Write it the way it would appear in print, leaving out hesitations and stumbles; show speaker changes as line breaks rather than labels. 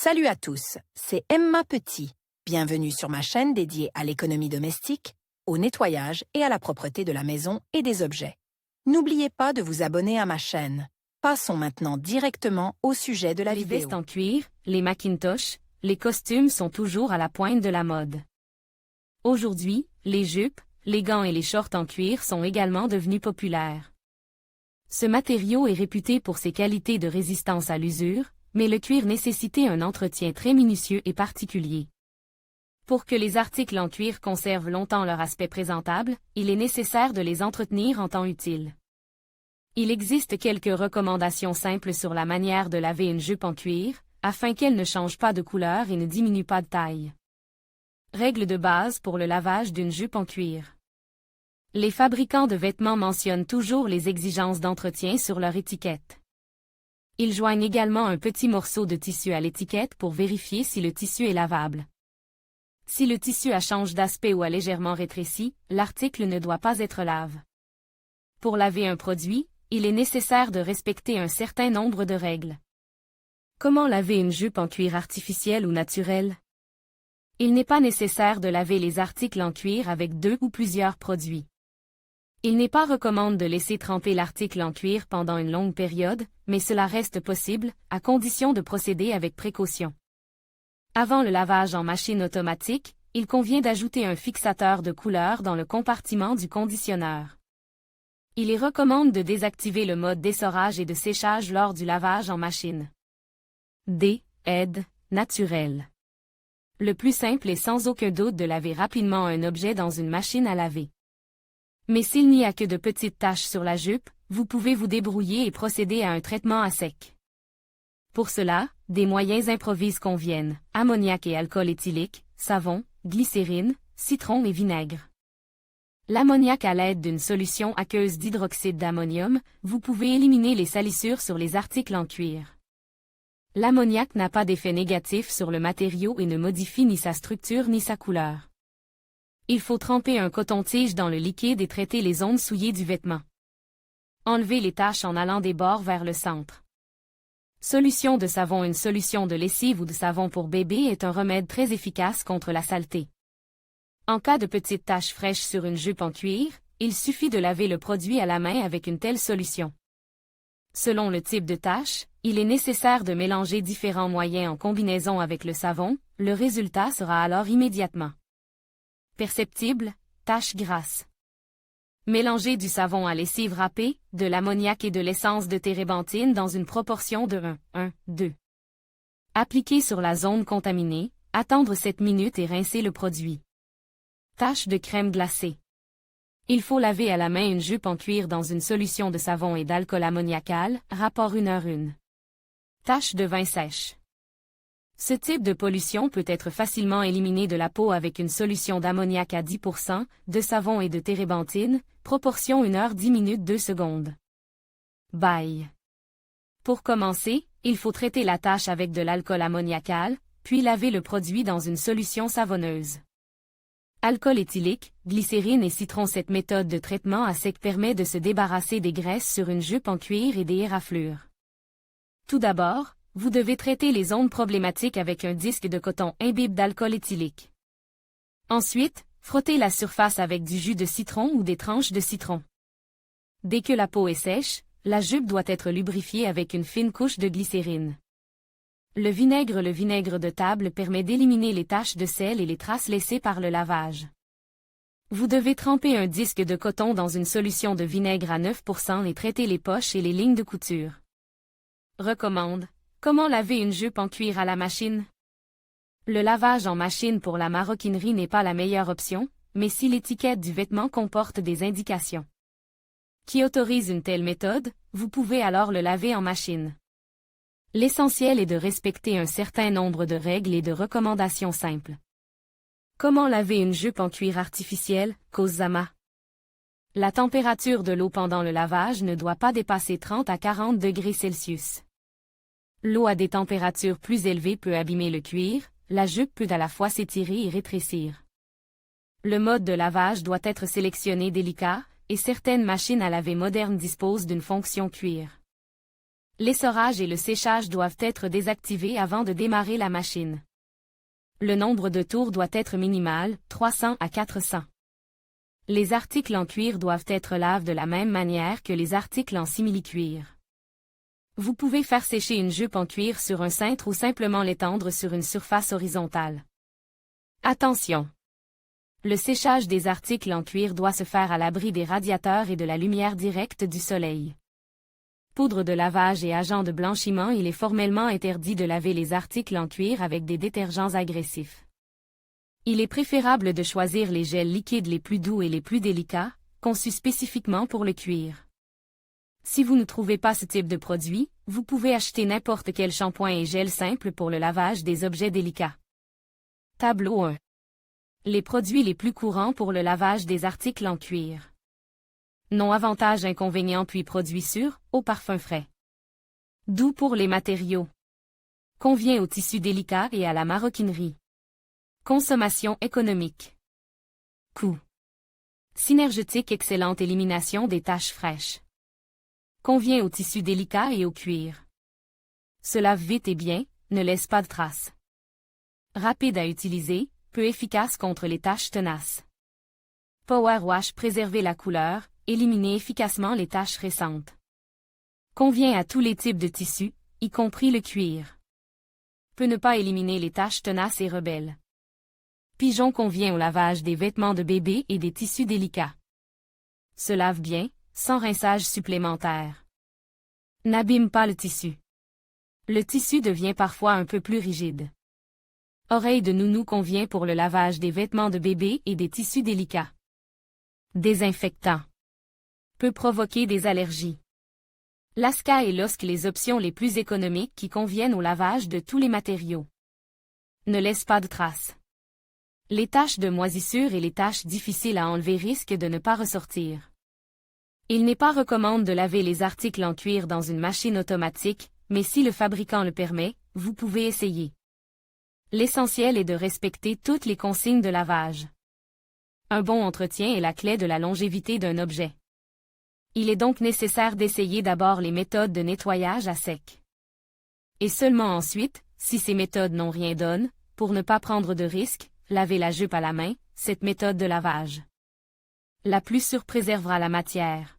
Salut à tous, c'est Emma Petit. Bienvenue sur ma chaîne dédiée à l'économie domestique, au nettoyage et à la propreté de la maison et des objets. N'oubliez pas de vous abonner à ma chaîne. Passons maintenant directement au sujet de la
Les
vidéo.
vestes en cuir, les Macintosh, les costumes sont toujours à la pointe de la mode. Aujourd'hui, les jupes, les gants et les shorts en cuir sont également devenus populaires. Ce matériau est réputé pour ses qualités de résistance à l'usure, mais le cuir nécessitait un entretien très minutieux et particulier. Pour que les articles en cuir conservent longtemps leur aspect présentable, il est nécessaire de les entretenir en temps utile. Il existe quelques recommandations simples sur la manière de laver une jupe en cuir, afin qu'elle ne change pas de couleur et ne diminue pas de taille. Règle de base pour le lavage d'une jupe en cuir. Les fabricants de vêtements mentionnent toujours les exigences d'entretien sur leur étiquette. Ils joignent également un petit morceau de tissu à l'étiquette pour vérifier si le tissu est lavable. Si le tissu change d'aspect ou a légèrement rétréci, l'article ne doit pas être lave. Pour laver un produit, il est nécessaire de respecter un certain nombre de règles. Comment laver une jupe en cuir artificiel ou naturel? Il n'est pas nécessaire de laver les articles en cuir avec 2 ou plusieurs produits. Il n'est pas recommandé de laisser tremper l'article en cuir pendant une longue période, mais cela reste possible, à condition de procéder avec précaution. Avant le lavage en machine automatique, il convient d'ajouter un fixateur de couleur dans le compartiment du conditionneur. Il est recommandé de désactiver le mode d'essorage et de séchage lors du lavage en machine. Aide naturelle. Le plus simple est sans aucun doute de laver rapidement un objet dans une machine à laver. Mais s'il n'y a que de petites taches sur la jupe, vous pouvez vous débrouiller et procéder à un traitement à sec. Pour cela, des moyens improvisés conviennent: ammoniac et alcool éthylique, savon, glycérine, citron et vinaigre. L'ammoniac à l'aide d'une solution aqueuse d'hydroxyde d'ammonium, vous pouvez éliminer les salissures sur les articles en cuir. L'ammoniac n'a pas d'effet négatif sur le matériau et ne modifie ni sa structure ni sa couleur. Il faut tremper un coton-tige dans le liquide et traiter les zones souillées du vêtement. Enlevez les taches en allant des bords vers le centre. Solution de savon: une solution de lessive ou de savon pour bébé est un remède très efficace contre la saleté. En cas de petites taches fraîches sur une jupe en cuir, il suffit de laver le produit à la main avec une telle solution. Selon le type de tache, il est nécessaire de mélanger différents moyens en combinaison avec le savon, le résultat sera alors immédiatement perceptible: taches grasses. Mélangez du savon à lessive râpé, de l'ammoniac et de l'essence de térébenthine dans une proportion de 1:2. Appliquez sur la zone contaminée, attendre 7 minutes et rincer le produit. Taches de crème glacée. Il faut laver à la main une jupe en cuir dans une solution de savon et d'alcool ammoniacal, rapport 1:1. Taches de vin sèche. Ce type de pollution peut être facilement éliminé de la peau avec une solution d'ammoniac à 10%, de savon et de térébenthine, proportion 1 heure 10 minutes 2 secondes. Bail. Pour commencer, il faut traiter la tache avec de l'alcool ammoniacal, puis laver le produit dans une solution savonneuse. Alcool éthylique, glycérine et citron. Cette méthode de traitement à sec permet de se débarrasser des graisses sur une jupe en cuir et des éraflures. Tout d'abord, vous devez traiter les zones problématiques avec un disque de coton imbibe d'alcool éthylique. Ensuite, frottez la surface avec du jus de citron ou des tranches de citron. Dès que la peau est sèche, la jupe doit être lubrifiée avec une fine couche de glycérine. Le vinaigre de table permet d'éliminer les taches de sel et les traces laissées par le lavage. Vous devez tremper un disque de coton dans une solution de vinaigre à 9% et traiter les poches et les lignes de couture. Recommande: comment laver une jupe en cuir à la machine? Le lavage en machine pour la maroquinerie n'est pas la meilleure option, mais si l'étiquette du vêtement comporte des indications qui autorisent une telle méthode, vous pouvez alors le laver en machine. L'essentiel est de respecter un certain nombre de règles et de recommandations simples. Comment laver une jupe en cuir artificiel, Kozama? La température de l'eau pendant le lavage ne doit pas dépasser 30 à 40 degrés Celsius. L'eau à des températures plus élevées peut abîmer le cuir, la jupe peut à la fois s'étirer et rétrécir. Le mode de lavage doit être sélectionné délicat, et certaines machines à laver modernes disposent d'une fonction cuir. L'essorage et le séchage doivent être désactivés avant de démarrer la machine. Le nombre de tours doit être minimal, 300 à 400. Les articles en cuir doivent être lavés de la même manière que les articles en simili-cuir. Vous pouvez faire sécher une jupe en cuir sur un cintre ou simplement l'étendre sur une surface horizontale. Attention! Le séchage des articles en cuir doit se faire à l'abri des radiateurs et de la lumière directe du soleil. Poudre de lavage et agent de blanchiment. Il est formellement interdit de laver les articles en cuir avec des détergents agressifs. Il est préférable de choisir les gels liquides les plus doux et les plus délicats, conçus spécifiquement pour le cuir. Si vous ne trouvez pas ce type de produit, vous pouvez acheter n'importe quel shampoing et gel simple pour le lavage des objets délicats. Tableau 1. Les produits les plus courants pour le lavage des articles en cuir. Non avantages inconvénients puis produits sûrs, au parfum frais. Doux pour les matériaux. Convient aux tissus délicats et à la maroquinerie. Consommation économique. Coût. Synergétique. Excellente élimination des taches fraîches. Convient aux tissus délicats et au cuir. Se lave vite et bien, ne laisse pas de traces. Rapide à utiliser, peu efficace contre les taches tenaces. Power Wash. Préserver la couleur, éliminer efficacement les taches récentes. Convient à tous les types de tissus, y compris le cuir. Peut ne pas éliminer les taches tenaces et rebelles. Pigeon. Convient au lavage des vêtements de bébé et des tissus délicats. Se lave bien, sans rinçage supplémentaire. N'abîme pas le tissu. Le tissu devient parfois un peu plus rigide. Oreille de nounou. Convient pour le lavage des vêtements de bébé et des tissus délicats. Désinfectant. Peut provoquer des allergies. Lasca et Losc. Les options les plus économiques qui conviennent au lavage de tous les matériaux. Ne laisse pas de traces. Les taches de moisissure et les taches difficiles à enlever risquent de ne pas ressortir. Il n'est pas recommandé de laver les articles en cuir dans une machine automatique, mais si le fabricant le permet, vous pouvez essayer. L'essentiel est de respecter toutes les consignes de lavage. Un bon entretien est la clé de la longévité d'un objet. Il est donc nécessaire d'essayer d'abord les méthodes de nettoyage à sec. Et seulement ensuite, si ces méthodes n'ont rien donné, pour ne pas prendre de risques, laver la jupe à la main, cette méthode de lavage. La plus sûre préservera la matière.